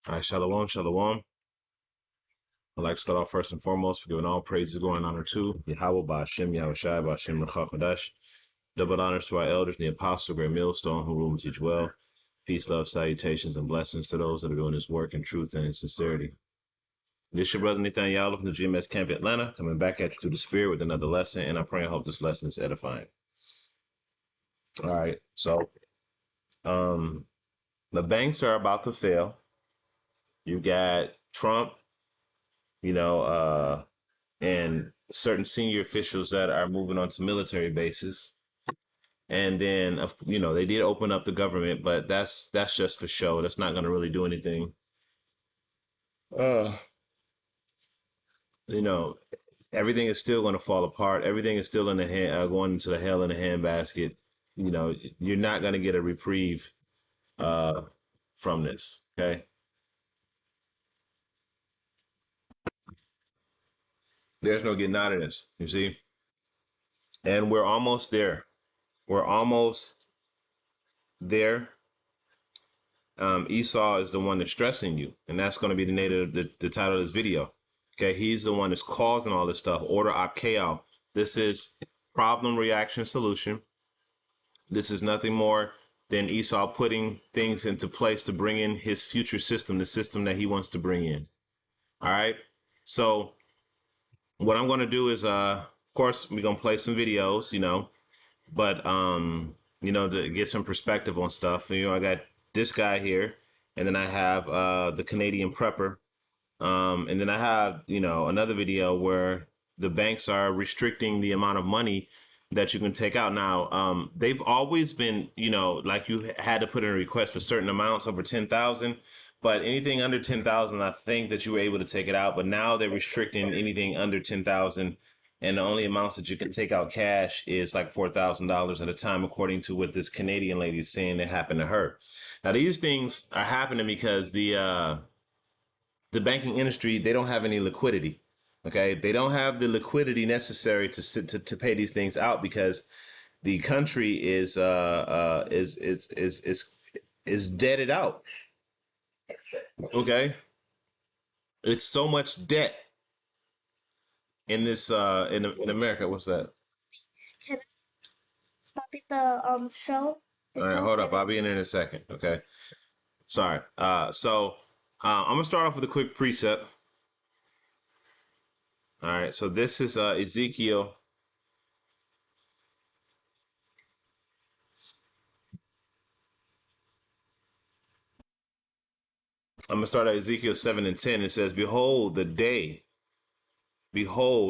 All right, shalom, shalom. I'd like to start off first and foremost for giving all praises, glory, and honor to Yahweh, Ba'ashem, Yahushai, Ba'ashem, Rachach. Double honors to our elders, the apostle, great millstone, who rule and teach well. Peace, love, salutations, and blessings to those that are doing this work in truth and in sincerity. This is your brother Nathaniel from the GMS Camp Atlanta, coming back at you through the spirit with another lesson, and I pray and hope this lesson is edifying. All right, so the banks are about to fail. You got Trump, and certain senior officials that are moving on to military bases. And then, they did open up the government, but that's just for show. That's not going to really do anything. Uh, Everything is still going to fall apart. Everything is still in the hand, going into the hell in the handbasket. You're not going to get a reprieve from this. Okay. There's no getting out of this, you see? And we're almost there. We're almost there. Esau is the one that's stressing you, and that's going to be the name of the title of this video. Okay, he's the one that's causing all this stuff. Order opkao. This is problem, reaction, solution. This is nothing more than Esau putting things into place to bring in his future system, the system that he wants to bring in. All right. So what I'm going to do is, of course, we're going to play some videos, but, to get some perspective on stuff. I got this guy here, and then I have the Canadian prepper. And then I have, another video where the banks are restricting the amount of money that you can take out. Now, they've always been, like you had to put in a request for certain amounts over 10,000, but anything under 10,000, I think that you were able to take it out. But now they're restricting anything under 10,000. And the only amounts that you can take out cash is like $4,000 at a time, according to what this Canadian lady is saying that happened to her. Now, these things are happening because the banking industry, they don't have any liquidity. Okay. They don't have the liquidity necessary to pay these things out because the country is debted out. Okay. It's so much debt in this, in America. What's that? Can I stop it the show? All right. Hold up. I'll be in a second. Okay. Sorry. So I'm going to start off with a quick precept. All right. So this is Ezekiel. I'm going to start at Ezekiel 7 and 10. It says, behold, it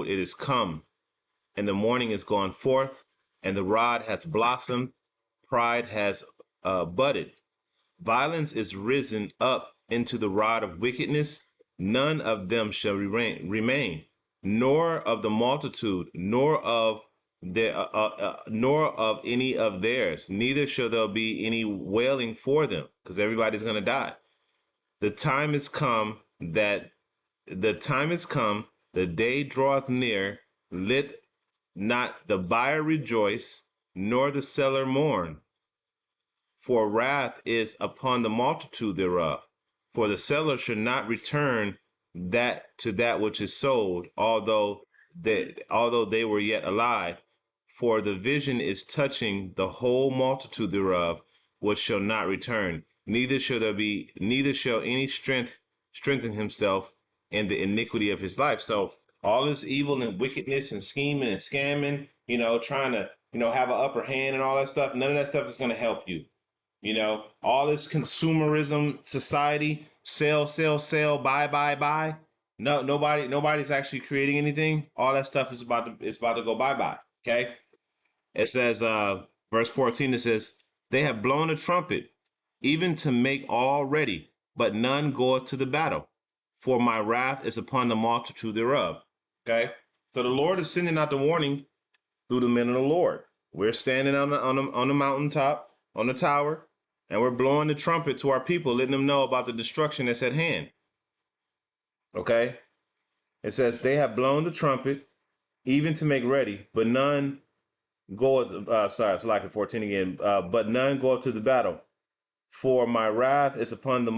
is come, and the morning is gone forth, and the rod has blossomed, pride has budded. Violence is risen up into the rod of wickedness. None of them shall remain, nor of the multitude, nor of any of theirs. Neither shall there be any wailing for them, because everybody's going to die. The time is come, the day draweth near, let not the buyer rejoice, nor the seller mourn. For wrath is upon the multitude thereof. For the seller should not return that to that which is sold, although they were yet alive. For the vision is touching the whole multitude thereof, which shall not return. Neither shall any strengthen himself in the iniquity of his life. So all this evil and wickedness and scheming and scamming, trying to, have an upper hand and all that stuff, none of that stuff is going to help you. All this consumerism society, sell, buy. No, nobody's actually creating anything. All that stuff is about to go bye. Okay. It says, verse 14, it says, they have blown a trumpet, even to make all ready, but none goeth to the battle. For my wrath is upon the multitude thereof. Okay. So the Lord is sending out the warning through the men of the Lord. We're standing on the mountaintop, on the tower, and we're blowing the trumpet to our people, letting them know about the destruction that's at hand. Okay. It says they have blown the trumpet, even to make ready, but none go. Sorry, it's like 14 again. But none go up to the battle. For my wrath is upon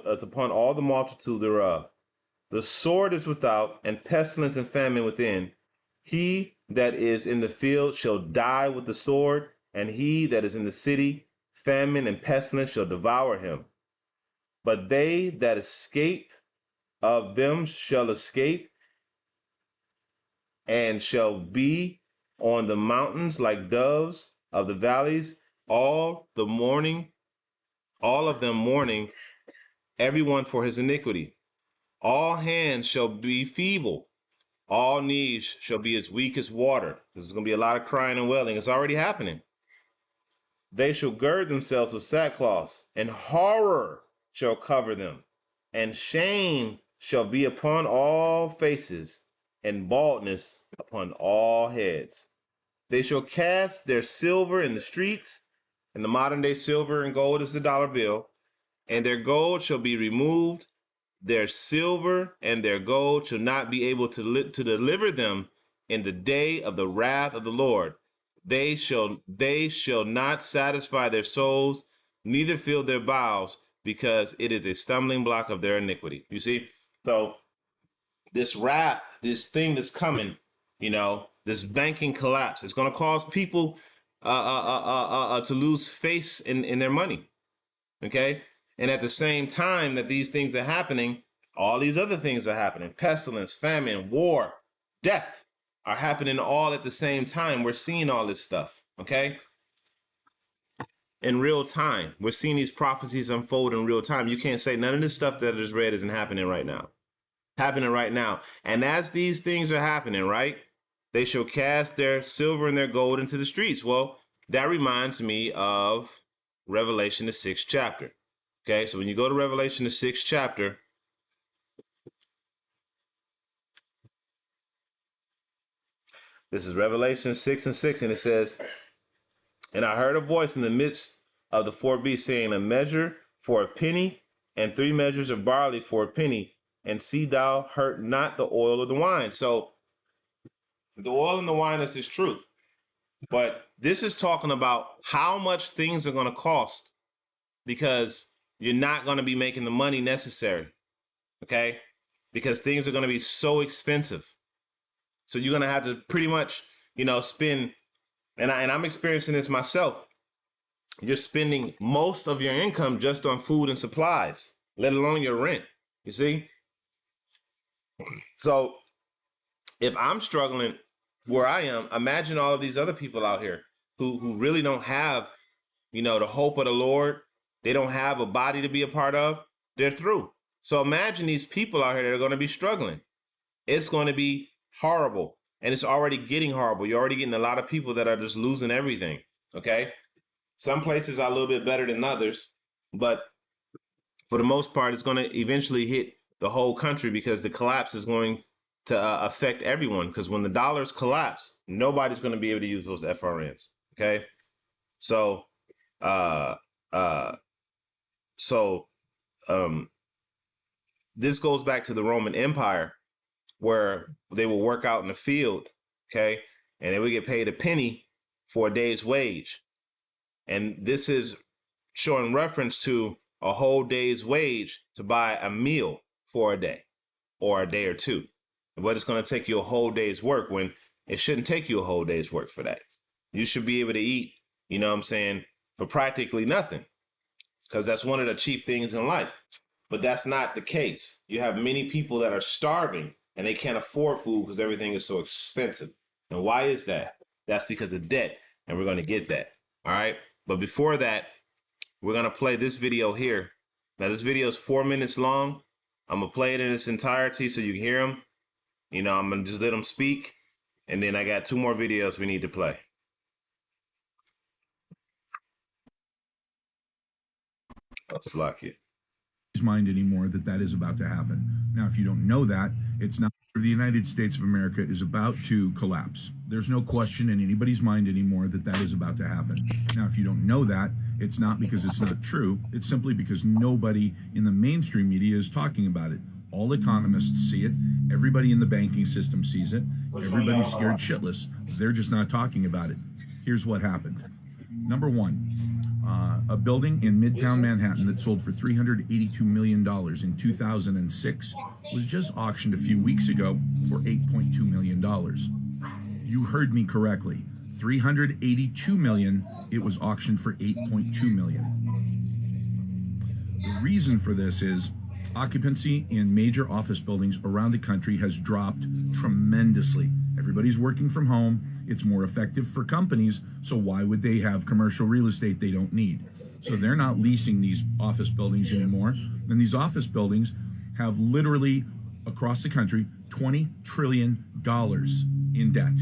is upon all the multitude thereof. The sword is without, and pestilence and famine within. He that is in the field shall die with the sword, and he that is in the city, famine and pestilence shall devour him. But they that escape of them shall escape, and shall be on the mountains like doves of the valleys, all the morning, all of them mourning, everyone for his iniquity. All hands shall be feeble, all knees shall be as weak as water. There's going to be a lot of crying and wailing. It's already happening. They shall gird themselves with sackcloth, and horror shall cover them, and shame shall be upon all faces, and baldness upon all heads. They shall cast their silver in the streets, and the modern day silver and gold is the dollar bill, and their gold shall be removed. Their silver and their gold shall not be able to deliver them in the day of the wrath of the Lord. They shall not satisfy their souls, neither fill their bowels, because it is a stumbling block of their iniquity. You see? So this wrath, this thing that's coming, this banking collapse, it's going to cause people to lose faith in their money. Okay? And at the same time that these things are happening, all these other things are happening. Pestilence, famine, war, death are happening all at the same time. We're seeing all this stuff, okay? In real time. We're seeing these prophecies unfold in real time. You can't say none of this stuff that is read isn't happening right now. Happening right now. And as these things are happening, right, they shall cast their silver and their gold into the streets. Well, that reminds me of Revelation, the 6th chapter. Okay, so when you go to Revelation, the 6th chapter, this is Revelation 6:6, and it says, and I heard a voice in the midst of the four beasts saying, a measure for a penny, and 3 measures of barley for a penny, and see thou hurt not the oil or the wine. So the oil and the wine is his truth. But this is talking about how much things are going to cost, because you're not going to be making the money necessary. Okay? Because things are going to be so expensive. So you're going to have to pretty much, spend, and I'm experiencing this myself. You're spending most of your income just on food and supplies, let alone your rent. You see? So if I'm struggling where I am, imagine all of these other people out here who really don't have, the hope of the Lord. They don't have a body to be a part of. They're through. So imagine these people out here that are going to be struggling. It's going to be horrible. And it's already getting horrible. You're already getting a lot of people that are just losing everything. Okay. Some places are a little bit better than others, but for the most part, it's going to eventually hit the whole country, because the collapse is going to affect everyone. Because when the dollars collapse, nobody's going to be able to use those FRNs. Okay. So, this goes back to the Roman Empire, where they will work out in the field, okay, and they would get paid a penny for a day's wage. And this is showing reference to a whole day's wage to buy a meal for a day or a day or two. But it's going to take you a whole day's work, when it shouldn't take you a whole day's work for that. You should be able to eat, for practically nothing, because that's one of the chief things in life. But that's not the case. You have many people that are starving and they can't afford food because everything is so expensive. And why is that? That's because of debt, and we're going to get that. All right. But before that, we're going to play this video here. Now, this video is 4 minutes long. I'm going to play it in its entirety so you can hear them. I'm going to just let them speak. And then I got 2 more videos we need to play. Slack mind anymore that is about to happen. Now, if you don't know that, it's not. The United States of America is about to collapse. There's no question in anybody's mind anymore that is about to happen. Now, if you don't know that, it's not because it's not true. It's simply because nobody in the mainstream media is talking about it. All economists see it. Everybody in the banking system sees it. Everybody's scared shitless. They're just not talking about it. Here's what happened. Number one, A building in Midtown Manhattan that sold for $382 million in 2006 was just auctioned a few weeks ago for $8.2 million. You heard me correctly. $382 million. It was auctioned for $8.2 million. The reason for this is occupancy in major office buildings around the country has dropped tremendously. Everybody's working from home. It's more effective for companies, so why would they have commercial real estate they don't need? So they're not leasing these office buildings anymore. And these office buildings have literally, across the country, $20 trillion in debt.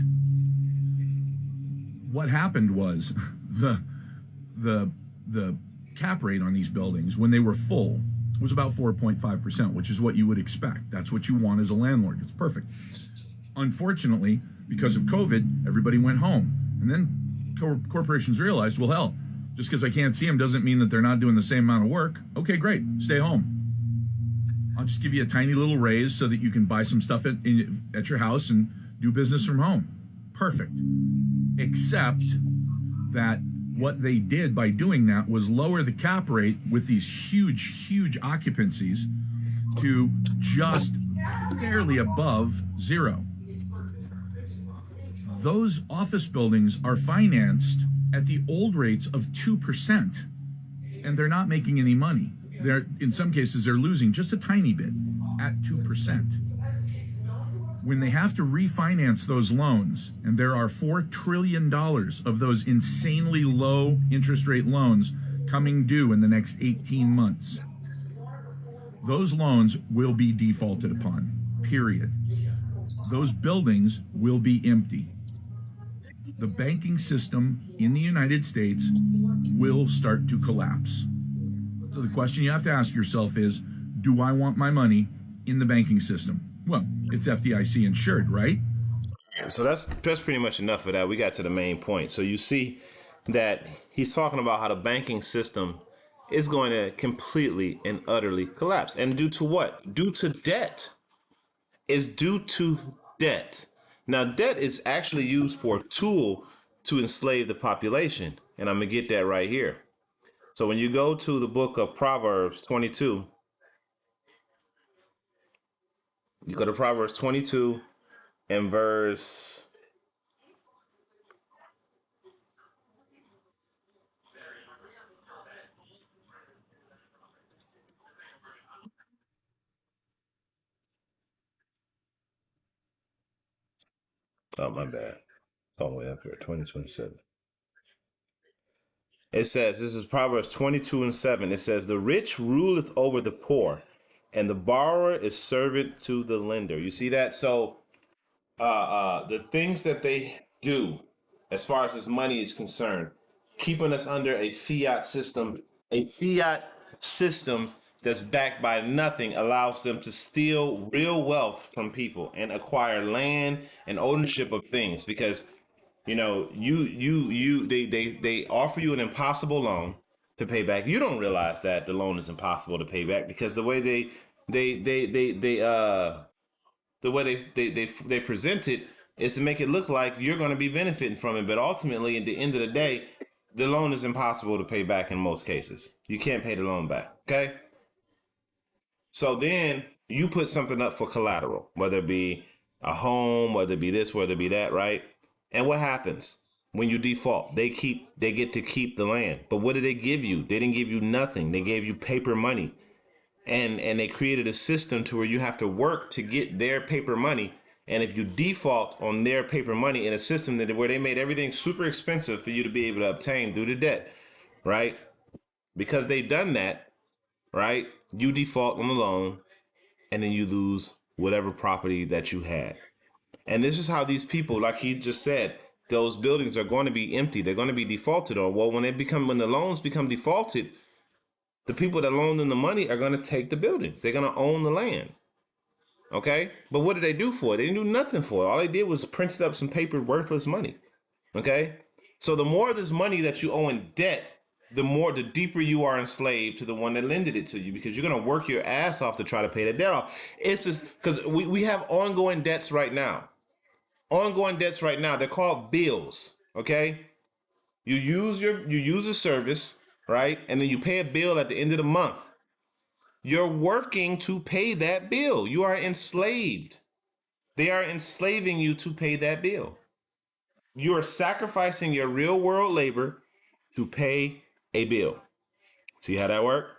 What happened was the cap rate on these buildings when they were full was about 4.5%, which is what you would expect. That's what you want as a landlord. It's perfect. Unfortunately, because of COVID, everybody went home. And then corporations realized, well, hell, just because I can't see them doesn't mean that they're not doing the same amount of work. Okay, great. Stay home. I'll just give you a tiny little raise so that you can buy some stuff at your house and do business from home. Perfect. Except that what they did by doing that was lower the cap rate with these huge occupancies to just barely above zero. Those office buildings are financed at the old rates of 2%, and they're not making any money. They're, in some cases, they're losing just a tiny bit at 2%. When they have to refinance those loans, and there are $4 trillion of those insanely low interest rate loans coming due in the next 18 months, those loans will be defaulted upon, period. Those buildings will be empty. The banking system in the United States will start to collapse. So the question you have to ask yourself is, do I want my money in the banking system? Well, it's FDIC insured, right? So that's pretty much enough of that. We got to the main point. So you see that he's talking about how the banking system is going to completely and utterly collapse. And due to what? Due to debt. It's due to debt. Now, debt is actually used for a tool to enslave the population. And I'm going to get that right here. So when you go to the book of Proverbs 22, you go to Proverbs 22 and verse oh, my bad. It's all the way up here, 2027. It says, this is Proverbs 22 and 7. It says, the rich ruleth over the poor, and the borrower is servant to the lender. You see that? So the things that they do as far as this money is concerned, keeping us under a fiat system that's backed by nothing, allows them to steal real wealth from people and acquire land and ownership of things. Because you know, they offer you an impossible loan to pay back. You don't realize that the loan is impossible to pay back because the way they present it is to make it look like you're going to be benefiting from it. But ultimately, at the end of the day, the loan is impossible to pay back in most cases. You can't pay the loan back. Okay. So then you put something up for collateral, whether it be a home, whether it be this, whether it be that, right? And what happens when you default? They get to keep the land. But what did they give you? They didn't give you nothing. They gave you paper money. And they created a system to where you have to work to get their paper money. And if you default on their paper money in a system that where they made everything super expensive for you to be able to obtain due to debt, right? Because they've done that, right? You default on the loan and then you lose whatever property that you had. And this is how these people, like he just said, those buildings are going to be empty. They're going to be defaulted on. Well, when the loans become defaulted, the people that loan them the money are going to take the buildings. They're going to own the land. Okay. But what did they do for it? They didn't do nothing for it. All they did was printed up some paper, worthless money. Okay. So the more of this money that you owe in debt, the deeper you are enslaved to the one that lended it to you, because you're going to work your ass off to try to pay the debt off. It's just because we have ongoing debts right now. They're called bills. Okay. You use a service, right? And then you pay a bill at the end of the month. You're working to pay that bill. You are enslaved. They are enslaving you to pay that bill. You are sacrificing your real world labor to pay a bill. See how that works?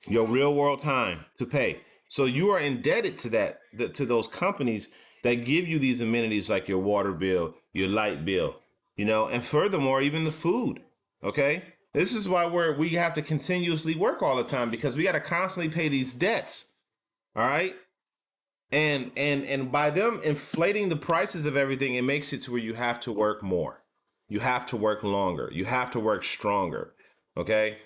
Your real world time to pay. So you are indebted to to those companies that give you these amenities like your water bill, your light bill, and furthermore, even the food. Okay. This is why we have to continuously work all the time, because we got to constantly pay these debts. All right. And by them inflating the prices of everything, it makes it to where you have to work more. You have to work longer. You have to work stronger. Okay.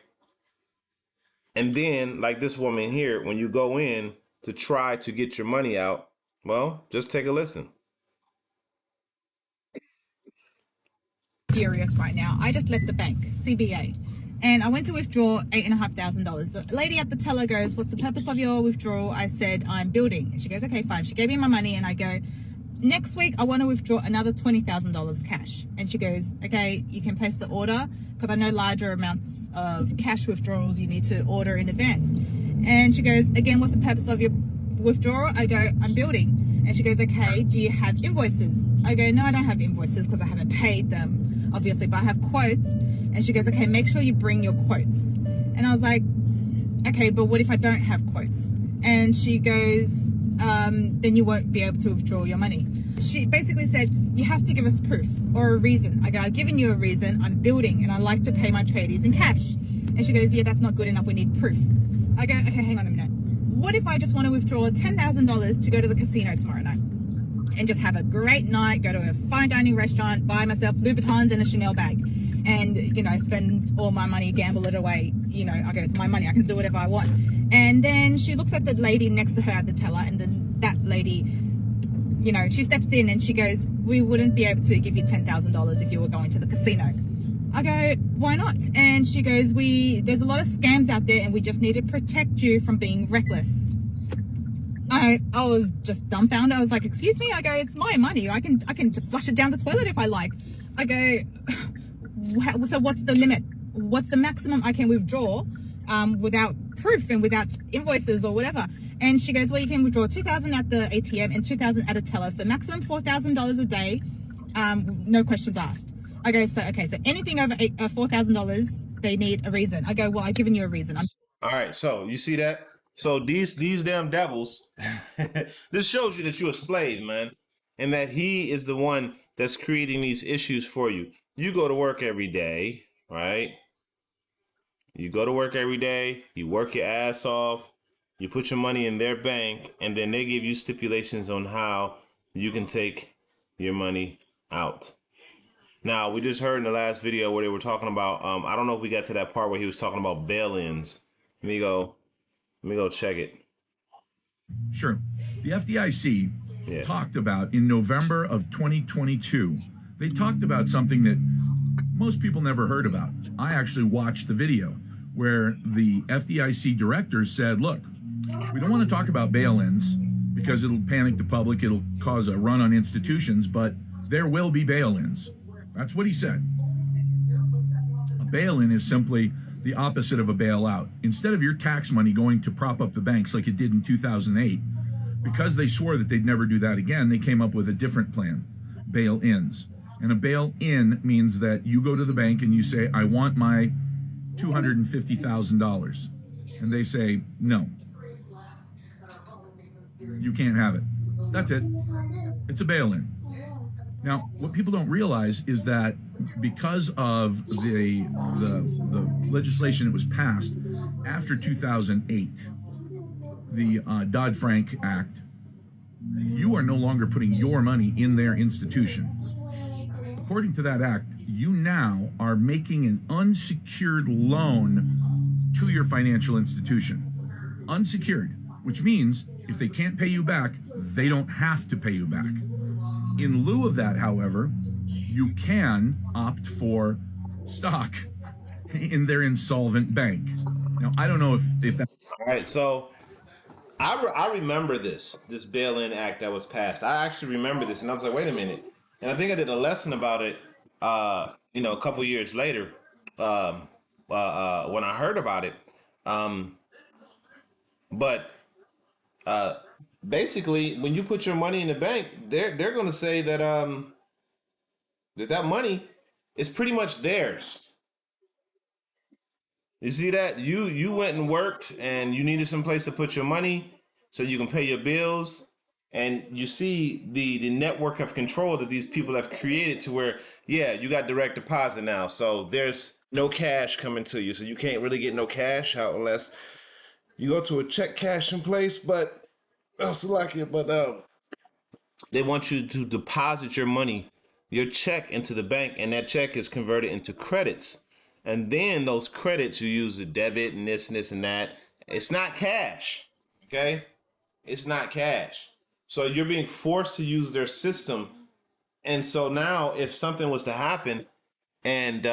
And then, like this woman here, when you go in to try to get your money out, well, just take a listen. Furious right now. I just left the bank, CBA, and I went to withdraw $8,500. The lady at the teller goes, "What's the purpose of your withdrawal?" I said, "I'm building." And she goes, "Okay, fine." She gave me my money, and I go, "Next week, I want to withdraw another $20,000 cash." And she goes, "Okay, you can place the order, because I know larger amounts of cash withdrawals you need to order in advance." And she goes, "Again, what's the purpose of your withdrawal?" I go, "I'm building." And she goes, "Okay, do you have invoices?" I go, "No, I don't have invoices because I haven't paid them, obviously, but I have quotes." And she goes, "Okay, make sure you bring your quotes." And I was like, "Okay, but what if I don't have quotes?" And she goes, "Then you won't be able to withdraw your money." She basically said, "You have to give us proof or a reason." I go, "I've given you a reason. I'm building and I like to pay my tradies in cash." And she goes, "Yeah, that's not good enough. We need proof." I go, "Okay, hang on a minute. What if I just want to withdraw $10,000 to go to the casino tomorrow night and just have a great night, go to a fine dining restaurant, buy myself Louboutins and a Chanel bag, and, spend all my money, gamble it away. I go, it's my money. I can do whatever I want." And then she looks at the lady next to her at the teller, and then that lady, she steps in and she goes, "We wouldn't be able to give you $10,000 if you were going to the casino." I go, "Why not?" And she goes, "There's a lot of scams out there and we just need to protect you from being reckless." I was just dumbfounded. I was like, "Excuse me?" I go, "It's my money. I can flush it down the toilet if I like." I go, "So what's the limit? What's the maximum I can withdraw without proof and without invoices or whatever?" And she goes, "Well, you can withdraw $2,000 at the ATM and $2,000 at a teller, so maximum $4,000 a day, no questions asked." I go, so anything over $4,000, they need a reason." I go, "Well, I've given you a reason." All right, so you see that? So these damn devils, this shows you that you're a slave, man, and that he is the one that's creating these issues for you. You go to work every day, right? You go to work every day, you work your ass off, you put your money in their bank, and then they give you stipulations on how you can take your money out. Now, we just heard in the last video where they were talking about, I don't know if we got to that part where he was talking about bail-ins. Let me go check it. Sure. The FDIC talked about in November of 2022, they talked about something that most people never heard about. I actually watched the video where the FDIC director said, "Look, we don't want to talk about bail-ins because it'll panic the public, it'll cause a run on institutions, but there will be bail-ins." That's what he said. A bail-in is simply the opposite of a bailout. Instead of your tax money going to prop up the banks like it did in 2008, because they swore that they'd never do that again, they came up with a different plan, bail-ins. And a bail-in means that you go to the bank and you say, "I want my $250,000. And they say, "No, you can't have it." That's it. It's a bail-in. Now, what people don't realize is that because of the legislation that was passed after 2008, the Dodd-Frank Act, you are no longer putting your money in their institution. According to that act, you now are making an unsecured loan to your financial institution. Unsecured, which means if they can't pay you back, they don't have to pay you back. In lieu of that, however, you can opt for stock in their insolvent bank. Now, I don't know if that... All right, so I remember this bail-in act that was passed. I actually remember this, and I was like, wait a minute. And I think I did a lesson about it, a couple years later. when I heard about it. Um, but basically, when you put your money in the bank, they're going to say that that money is pretty much theirs. You see that you went and worked and you needed some place to put your money so you can pay your bills, and you see the network of control that these people have created to where, yeah, you got direct deposit now, so there's no cash coming to you, so you can't really get no cash out unless you go to a check cashing place. But they want you to deposit your money, your check, into the bank, and that check is converted into credits. And then those credits you use to debit and this and that. It's not cash. Okay? It's not cash. So you're being forced to use their system. And so now if something was to happen and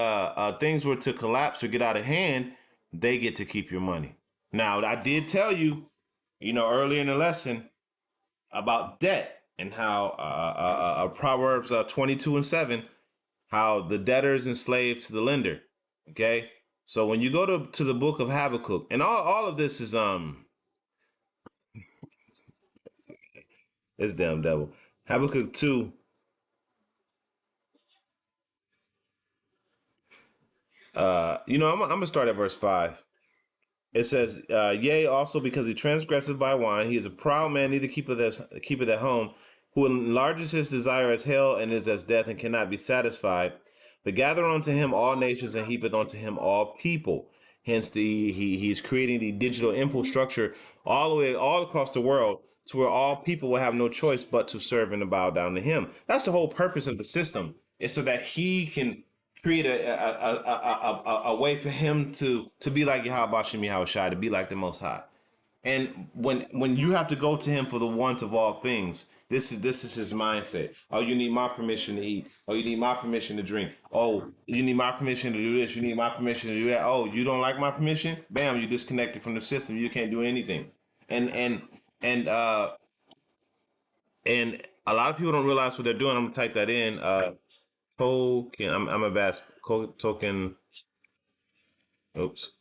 things were to collapse or get out of hand, they get to keep your money. Now, I did tell you, earlier in the lesson, about debt and how Proverbs 22:7, how the debtor is enslaved to the lender. Okay, so when you go to the book of Habakkuk, and all of this is this damn devil, Habakkuk 2. I'm gonna start at verse 5. It says, yea, also because he transgresseth by wine, he is a proud man, neither keepeth at home, who enlarges his desire as hell, and is as death, and cannot be satisfied. But gather unto him all nations, and heapeth unto him all people. Hence, he's creating the digital infrastructure all across the world, to where all people will have no choice but to serve and to bow down to him. That's the whole purpose of the system, is so that he can create a way for him to be like Yahweh Shem Yahweh Shai, to be like the Most High. And when you have to go to him for the want of all things, this is his mindset. Oh, you need my permission to eat. Oh, you need my permission to drink. Oh, you need my permission to do this. You need my permission to do that. Oh, you don't like my permission? Bam, you're disconnected from the system. You can't do anything. And and a lot of people don't realize what they're doing. I'm gonna type that in. Token. I'm a bad token. Oops.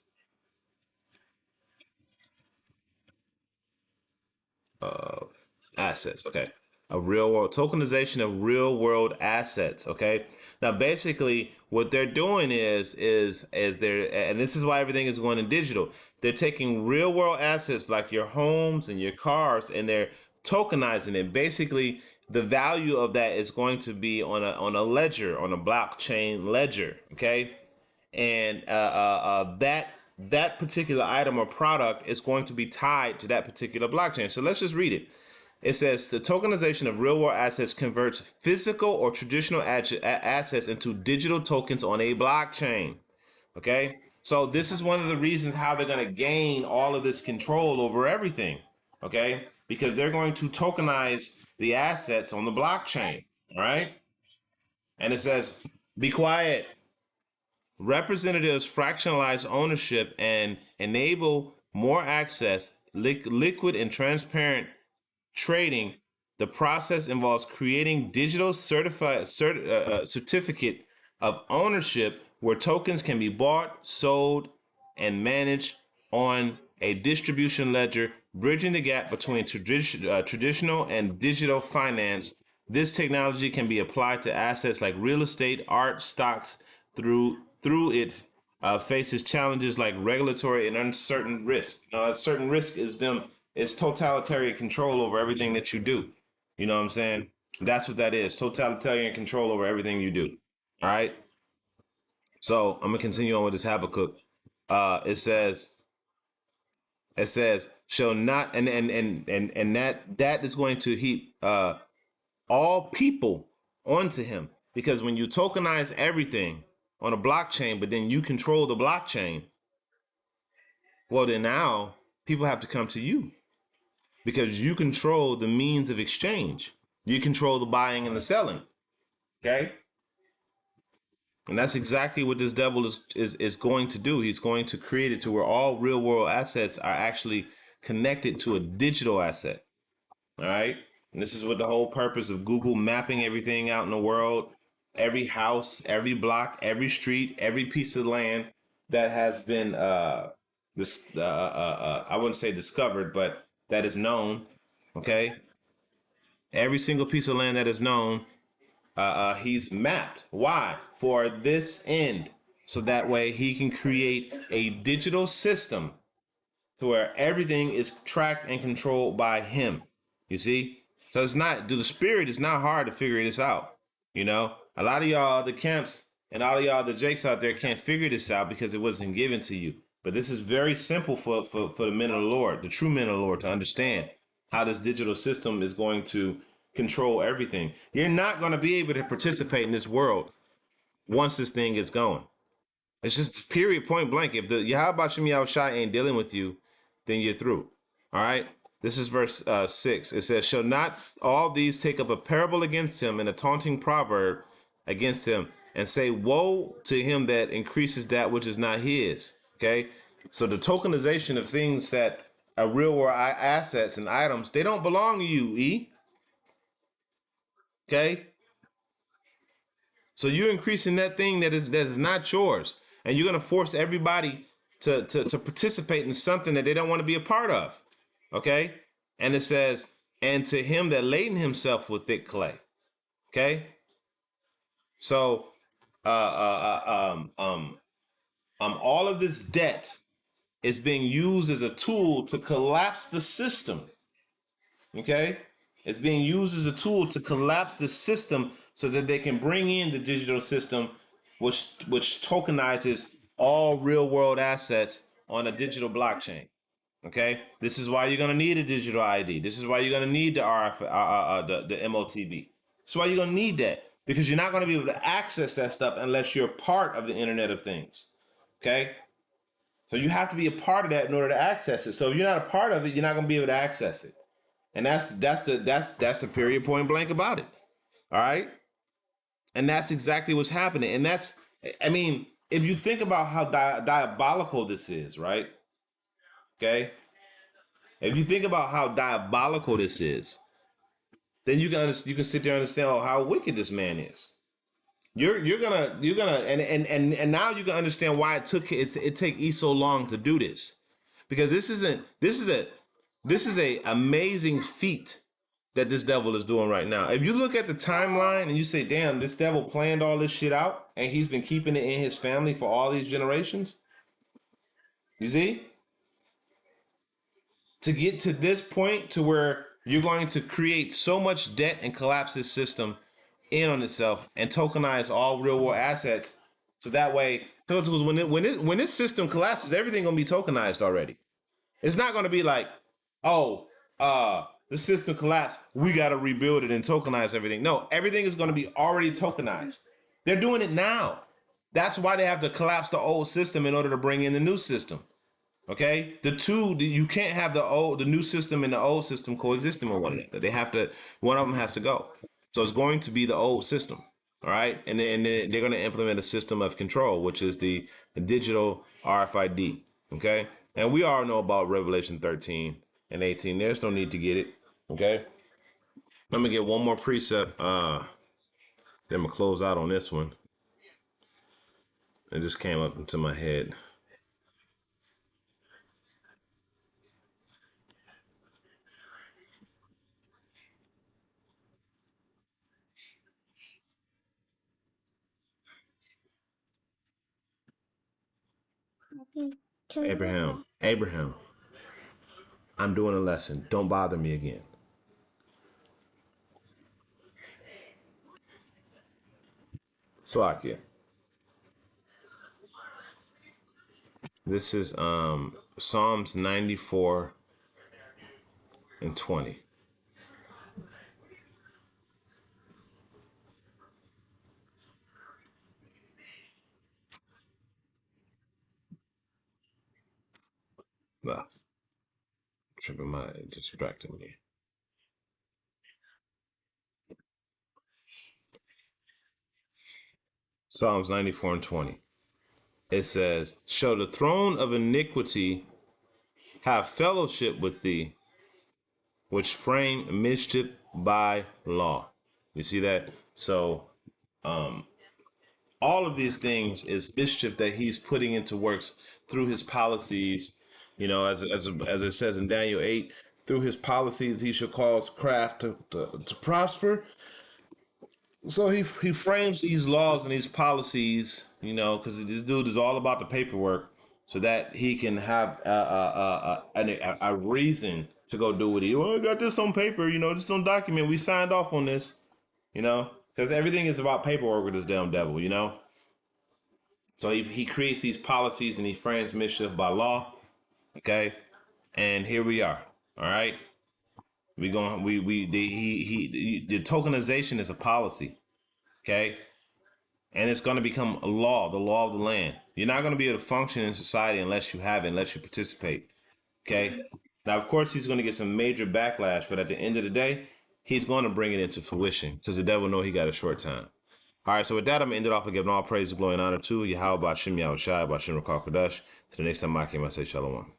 Of assets. Okay. A real world tokenization of real world assets. Okay. Now, basically, what they're doing is they're, and this is why everything is going in digital. They're taking real world assets like your homes and your cars, and they're tokenizing it. Basically, the value of that is going to be on a ledger, on a blockchain ledger. Okay, and that particular item or product is going to be tied to that particular blockchain. So let's just read it. It says the tokenization of real world assets converts physical or traditional assets into digital tokens on a blockchain. Okay, so this is one of the reasons how they're going to gain all of this control over everything. Okay, because they're going to tokenize the assets on the blockchain. All right, and it says, "Be quiet." Representatives fractionalize ownership and enable more access, liquid and transparent trading. The process involves creating digital certificate of ownership where tokens can be bought, sold, and managed on a distribution ledger, bridging the gap between traditional and digital finance. This technology can be applied to assets like real estate, art, stocks. Through it faces challenges like regulatory and uncertain risk. A certain risk is totalitarian control over everything that you do. You know what I'm saying? That's what that is. Totalitarian control over everything you do. All right. So I'm gonna continue on with this Habakkuk. It says shall not, and that is going to heap all people onto him, because when you tokenize everything on a blockchain, but then you control the blockchain, well, then now people have to come to you because you control the means of exchange. You control the buying and the selling. Okay. And that's exactly what this devil is going to do. He's going to create it to where all real world assets are actually connected to a digital asset. All right. And this is what the whole purpose of Google mapping everything out in the world, every house, every block, every street, every piece of land. that has been this I wouldn't say discovered, but that is known. Okay, every single piece of land that is known, he's mapped. Why? For this end, so that way he can create a digital system to where everything is tracked and controlled by him. You see? So it's not, to the spirit, it's not hard to figure this out. You know, a lot of y'all, the camps, and all of y'all, the Jakes out there can't figure this out because it wasn't given to you. But this is very simple for the men of the Lord, the true men of the Lord, to understand how this digital system is going to control everything. You're not going to be able to participate in this world once this thing gets going. It's just period, point blank. If the Yahweh Shem Yahushai ain't dealing with you, then you're through. All right. This is verse 6. It says, "Shall not all these take up a parable against him and a taunting proverb against him, and say, woe to him that increases that which is not his." Okay. So the tokenization of things that are real world assets and items, they don't belong to you, E. Okay. So you're increasing that thing that is not yours, and you're gonna force everybody to participate in something that they don't want to be a part of. Okay, and it says, "And to him that laden himself with thick clay." Okay, so all of this debt is being used as a tool to collapse the system. Okay, it's being used as a tool to collapse the system so that they can bring in the digital system, which tokenizes all real world assets on a digital blockchain. Okay, this is why you're gonna need a digital ID. This is why you're gonna need the RF, the MOTB. That's why you're gonna need that, because you're not gonna be able to access that stuff unless you're part of the Internet of Things. Okay, so you have to be a part of that in order to access it. So if you're not a part of it, you're not gonna be able to access it. And that's the period, point blank about it. All right, and that's exactly what's happening. And that's, I mean, if you think about how diabolical this is, right? Okay, if you think about how diabolical this is, then you can sit there and understand, oh, how wicked this man is. You're gonna and now you can understand why it take Esau so long to do this, because this is a amazing feat that this devil is doing right now. If you look at the timeline and you say, damn, this devil planned all this shit out and he's been keeping it in his family for all these generations. You see? To get to this point to where you're going to create so much debt and collapse this system in on itself and tokenize all real world assets. So that way, because when this system collapses, everything gonna be tokenized already. It's not gonna be like, oh, the system collapsed, we gotta rebuild it and tokenize everything. No, everything is gonna be already tokenized. They're doing it now. That's why they have to collapse the old system in order to bring in the new system. Okay, you can't have the new system and the old system coexisting with one another. They have to, one of them has to go. So it's going to be the old system. All right, and they're going to implement a system of control, which is the digital RFID. Okay, and we all know about Revelation 13 and 18. There's no need to get it. Okay, let me get one more precept. Then I'm gonna close out on this one. It just came up into my head. Abraham, I'm doing a lesson. Don't bother me again. Slovakia. This is Psalms 94 and 20. That's tripping my distracting me. Psalms 94 and 20. It says, "Shall the throne of iniquity have fellowship with thee, which frame mischief by law?" You see that? So all of these things is mischief that he's putting into works through his policies. You know, as it says in Daniel 8, through his policies he shall cause craft to prosper. So he frames these laws and these policies, you know, because this dude is all about the paperwork, so that he can have a reason to go do what he. Well, I got this on paper, you know, this on document. We signed off on this, you know, because everything is about paperwork with this damn devil, you know. So he creates these policies and he frames mischief by law. Okay, and here we are. All right, we going we the tokenization is a policy. Okay, and it's going to become a law, the law of the land. You're not going to be able to function in society unless you have it, unless you participate. Okay. Now, of course, he's going to get some major backlash, but at the end of the day, he's going to bring it into fruition because the devil know he got a short time. All right, so with that, I'm going to end it off and giving all praise, glory, and honor to Yahweh, Bashim Yahushai, Bashim Rakar Kodash. To the next time I came, I say Shalom.